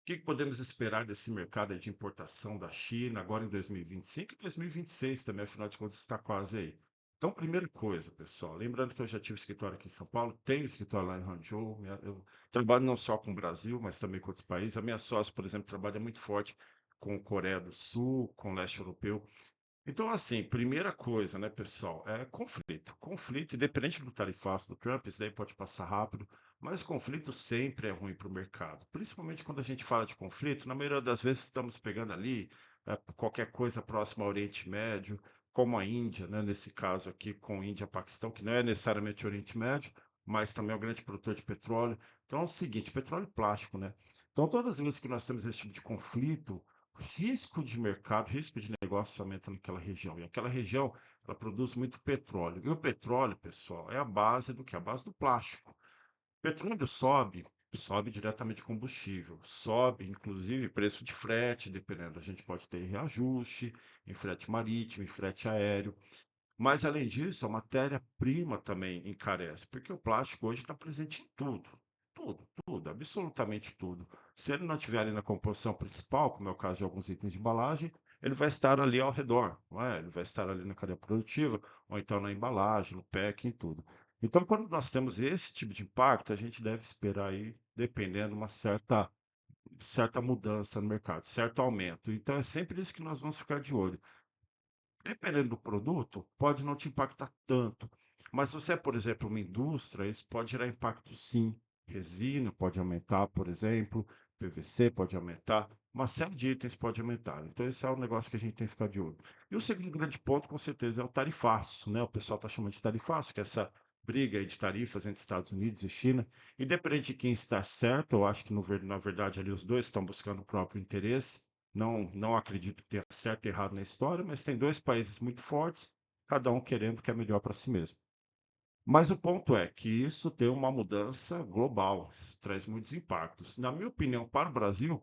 que podemos esperar desse mercado aí de importação da China agora em 2025 e 2026 também, afinal de contas está quase aí. Então, primeira coisa, pessoal, lembrando que eu já tive escritório aqui em São Paulo, tenho escritório lá em Hangzhou, eu trabalho não só com o Brasil, mas também com outros países. A minha sócia, por exemplo, trabalha muito forte com Coreia do Sul, com o leste europeu. Então, assim, primeira coisa, né, pessoal, é conflito. Conflito, independente do tarifaço do Trump, isso daí pode passar rápido, mas conflito sempre é ruim para o mercado. Principalmente quando a gente fala de conflito, na maioria das vezes estamos pegando ali qualquer coisa próxima ao Oriente Médio, como a Índia, né, nesse caso aqui com Índia e Paquistão, que não é necessariamente Oriente Médio, mas também é um grande produtor de petróleo. Então é o seguinte, petróleo e plástico, né? Então todas as vezes que nós temos esse tipo de conflito, risco de mercado, risco de negócio aumenta naquela região. E aquela região, ela produz muito petróleo. E o petróleo, pessoal, é a base do que? A base do plástico. Petróleo sobe, sobe diretamente combustível, sobe inclusive preço de frete, dependendo, a gente pode ter reajuste em frete marítimo, em frete aéreo. Mas, além disso, a matéria-prima também encarece, porque o plástico hoje está presente em tudo. Tudo, tudo, absolutamente tudo. Se ele não estiver ali na composição principal, como é o caso de alguns itens de embalagem, ele vai estar ali ao redor, não é? Ele vai estar ali na cadeia produtiva, ou então na embalagem, no packing, tudo. Então, quando nós temos esse tipo de impacto, a gente deve esperar aí, dependendo, uma certa mudança no mercado, certo aumento. Então, é sempre isso que nós vamos ficar de olho. Dependendo do produto, pode não te impactar tanto. Mas se você é, por exemplo, uma indústria, isso pode gerar impacto sim. Resina pode aumentar, por exemplo, PVC pode aumentar, uma série de itens pode aumentar. Então, esse é o negócio que a gente tem que ficar de olho. E o segundo grande ponto, com certeza, é o tarifaço, né? O pessoal está chamando de tarifaço, que é essa briga aí de tarifas entre Estados Unidos e China. Independente de quem está certo, eu acho que na verdade ali os dois estão buscando o próprio interesse. Não acredito que tenha certo e errado na história, mas tem dois países muito fortes, cada um querendo o que é melhor para si mesmo. Mas o ponto é que isso tem uma mudança global, isso traz muitos impactos. Na minha opinião, para o Brasil,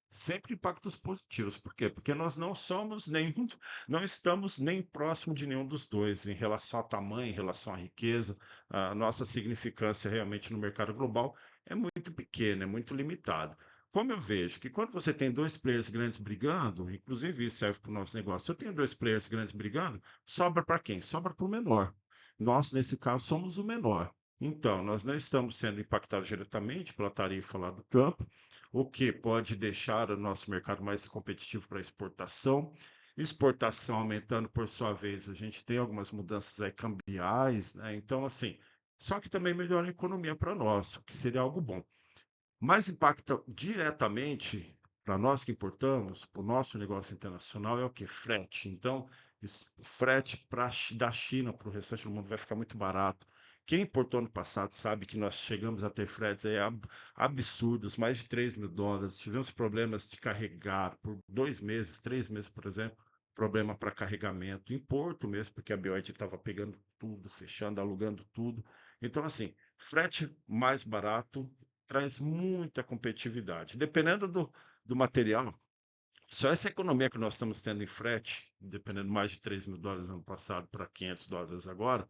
sempre impactos positivos. Por quê? Porque nós não somos nenhum, não estamos nem próximo de nenhum dos dois em relação a tamanho, em relação à riqueza. A nossa significância realmente no mercado global é muito pequena, é muito limitada. Como eu vejo que quando você tem dois players grandes brigando, inclusive isso serve para o nosso negócio, eu tenho dois players grandes brigando, sobra para quem? Sobra para o menor. Nós, nesse caso, somos o menor. Então, nós não estamos sendo impactados diretamente pela tarifa lá do Trump, o que pode deixar o nosso mercado mais competitivo para exportação. Exportação aumentando, por sua vez, a gente tem algumas mudanças aí cambiais, né? Então, assim, só que também melhora a economia para nós, o que seria algo bom. Mas impacta diretamente para nós que importamos, para o nosso negócio internacional, é o que? Frete. Então, frete da China para o restante do mundo vai ficar muito barato. Quem importou no passado sabe que nós chegamos a ter fretes aí absurdos, mais de US$ 3.000. Tivemos problemas de carregar por 2 meses, 3 meses, por exemplo, problema para carregamento, em Porto mesmo, porque a BioEd estava pegando tudo, fechando, alugando tudo. Então, assim, frete mais barato traz muita competitividade. Dependendo do material, só essa economia que nós estamos tendo em frete, dependendo mais de US$ 3.000 ano passado para US$ 500 agora,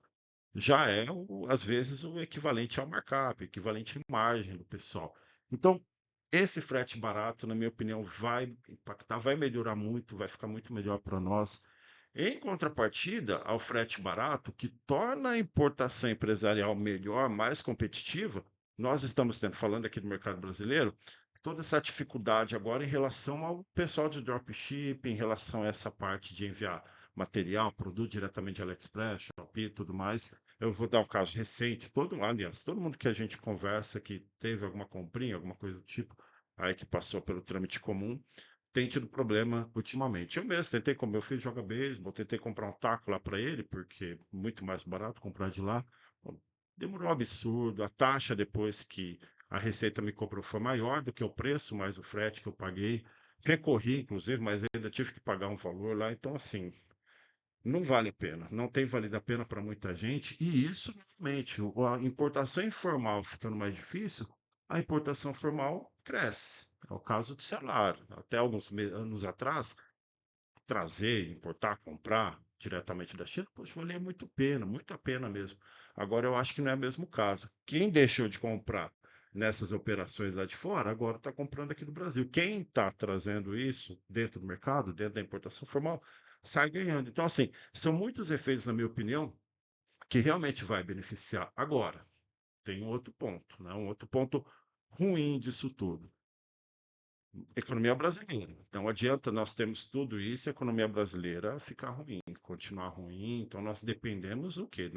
já é, às vezes, o equivalente ao markup, equivalente à margem do pessoal. Então, esse frete barato, na minha opinião, vai impactar, vai melhorar muito, vai ficar muito melhor para nós. Em contrapartida ao frete barato, que torna a importação empresarial melhor, mais competitiva, nós estamos tendo, falando aqui do mercado brasileiro, toda essa dificuldade agora em relação ao pessoal de dropship, em relação a essa parte de enviar material, produto diretamente de AliExpress, Shopee e tudo mais. Eu vou dar um caso recente, aliás, todo mundo que a gente conversa que teve alguma comprinha, alguma coisa do tipo, aí que passou pelo trâmite comum, tem tido problema ultimamente. Eu mesmo tentei, como meu filho joga beisebol, tentei comprar um taco lá para ele, porque é muito mais barato comprar de lá. Bom, demorou um absurdo. A taxa depois que a Receita me cobrou foi maior do que o preço, mais o frete que eu paguei. Recorri, inclusive, mas ainda tive que pagar um valor lá. Então, assim, não vale a pena. Não tem valido a pena para muita gente. E isso, novamente, a importação informal ficando mais difícil, a importação formal cresce. É o caso do celular. Até alguns anos atrás, trazer, importar, comprar diretamente da China, poxa, valia muito pena, muita pena mesmo. Agora eu acho que não é o mesmo caso. Quem deixou de comprar? nessas operações lá de fora, agora está comprando aqui no Brasil. Quem está trazendo isso dentro do mercado, dentro da importação formal, sai ganhando. Então, assim, são muitos efeitos, na minha opinião, que realmente vai beneficiar. Agora, tem um outro ponto, né? Um outro ponto ruim disso tudo. Economia brasileira. Não adianta nós termos tudo isso e a economia brasileira ficar ruim, continuar ruim. Então nós dependemos do quê?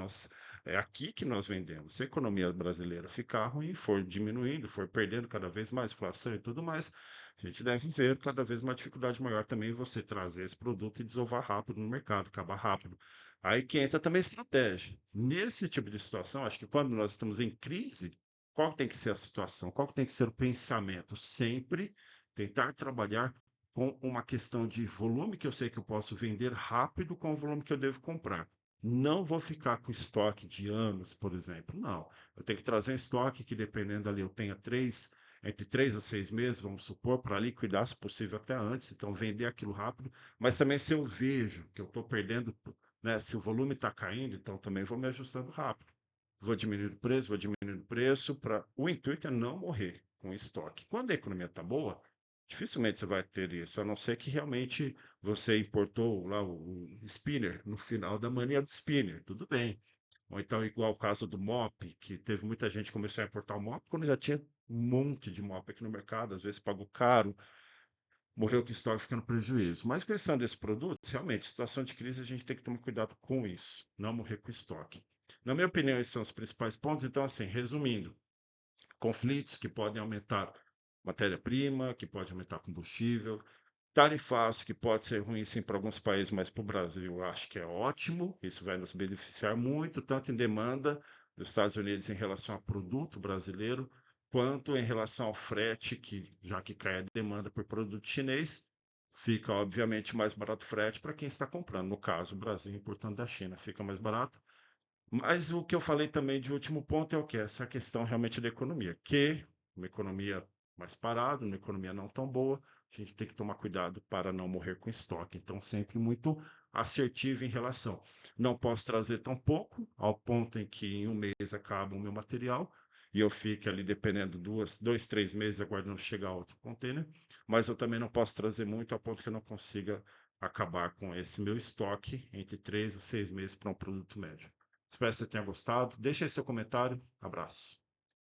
É aqui que nós vendemos. Se a economia brasileira ficar ruim, for diminuindo, for perdendo cada vez mais inflação e tudo mais, a gente deve ver cada vez uma dificuldade maior também em você trazer esse produto e desovar rápido no mercado, acabar rápido. Aí que entra também a estratégia. Nesse tipo de situação, acho que quando nós estamos em crise, qual tem que ser a situação? Qual tem que ser o pensamento? Sempre tentar trabalhar com uma questão de volume que eu sei que eu posso vender rápido com o volume que eu devo comprar. Não vou ficar com estoque de anos, por exemplo. Não. Eu tenho que trazer um estoque que, dependendo ali, eu tenha entre 3 a 6 meses, vamos supor, para liquidar, se possível, até antes. Então, vender aquilo rápido. Mas também, se eu vejo que eu estou perdendo, né, se o volume está caindo, então também vou me ajustando rápido. Vou diminuindo o preço. O intuito é não morrer com estoque. Quando a economia está boa, dificilmente você vai ter isso, a não ser que realmente você importou lá o spinner no final da mania do spinner, tudo bem. Ou então, igual o caso do mop, que teve muita gente que começou a importar o mop quando já tinha um monte de mop aqui no mercado, às vezes pagou caro, morreu com o estoque ficando prejuízo. Mas questão desse produto, realmente, situação de crise, a gente tem que tomar cuidado com isso, não morrer com estoque. Na minha opinião, esses são os principais pontos. Então, assim, resumindo, conflitos que podem aumentar matéria-prima, que pode aumentar combustível, tarifaço, que pode ser ruim sim para alguns países, mas para o Brasil eu acho que é ótimo, isso vai nos beneficiar muito, tanto em demanda dos Estados Unidos em relação ao produto brasileiro, quanto em relação ao frete, que já que cai a demanda por produto chinês, fica obviamente mais barato o frete para quem está comprando. No caso, o Brasil importando da China, fica mais barato. Mas o que eu falei também de último ponto é o que? Essa questão realmente da economia, que uma economia mais parada, uma economia não tão boa, a gente tem que tomar cuidado para não morrer com estoque. Então, sempre muito assertivo em relação. Não posso trazer tão pouco, ao ponto em que em um mês acaba o meu material, e eu fico ali dependendo 2, 3 meses aguardando chegar outro container, mas eu também não posso trazer muito ao ponto que eu não consiga acabar com esse meu estoque entre 3 a 6 meses para um produto médio. Espero que você tenha gostado. Deixe aí seu comentário. Abraço.